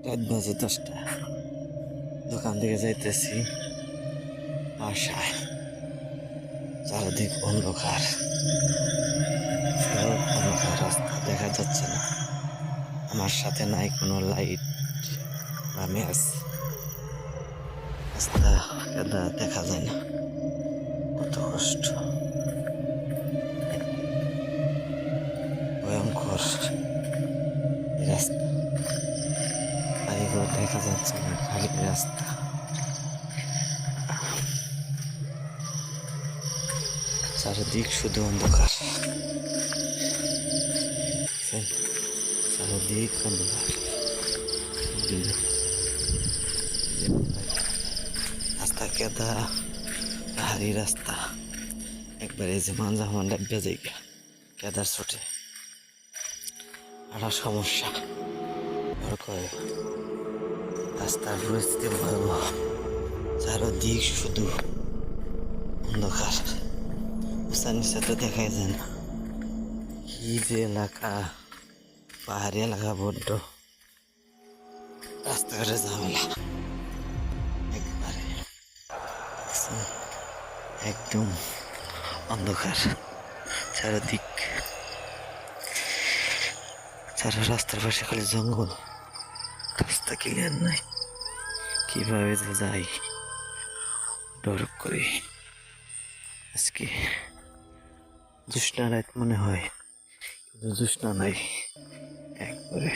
রাত বাজে 10টা। দোকান থেকে যাইতেছি বাসায়। চারিদিক অন্ধকার, সব অন্ধকার, রাস্তা দেখা যাচ্ছে না। আমার সাথে নাই কোনো লাইট বা ম্যাচ। রাস্তা কাদা দেখা যায় না, কত কষ্ট, ভয়ঙ্কর এই রাস্তা। গাড়িঘর দেখা যাচ্ছে না, খালি রাস্তা। চারিদিক শুধু অন্ধকার, চারিদিক অন্ধকার। রাস্তা কেদা, পাহাড়ি রাস্তা, একবার এই যে মাঞ্জা মান্ডা বেজে গা কেদার ছুটে একটা সমস্যা ভর করে। রাস্তার পরিস্থিতি ভয়াবহ, চারদিক শুধু অন্ধকার, উঁচা নিচা তো দেখাই যায় না। কি যে এলাকা, পাহাড়ি এলাকা, বড্ড রাস্তাঘাটে ঝামেলা একবারে, একদম অন্ধকার চারিদিক। সারা রাস্তার পাশে খালি জঙ্গল, রাস্তা ক্লিয়ার নাই। কিভাবে যে যাই ডর করি। আজকে জ্যোৎস্না রাত মনে হয়, কিন্তু জ্যোৎস্না নাই একবারে।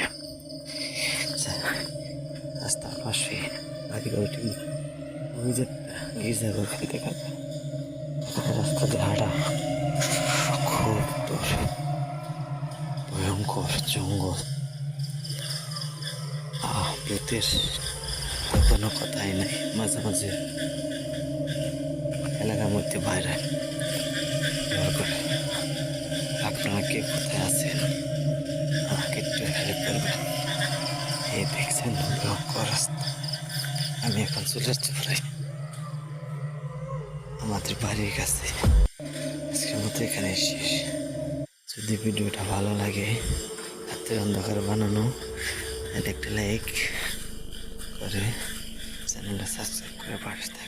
রাস্তার পাশে গাড়ি গাড়ি ওই যে গির্জা ঘর খালি দেখা যায়। রাস্তা দিয়ে হাঁটা খুব দূর, ভয়ঙ্কর জঙ্গল। ভূতের কোনো কথাই নাই। মাঝে মাঝে এলাকার মধ্যে বাইরে আপনারা কে কোথায় আছেন আমাকে একটু হেল্প করবেন। এই দেখছেন ভয়ঙ্কর রাস্তা। আমি এখন চলে আসছি প্রায় আমাদের বাড়ির কাছে। আজকের মতো এখানে শেষ। যদি ভিডিওটা ভালো লাগে, রাতের অন্ধকার বানানো, একটা লাইক করে চ্যানেলটা সাবস্ক্রাইব করে পাশে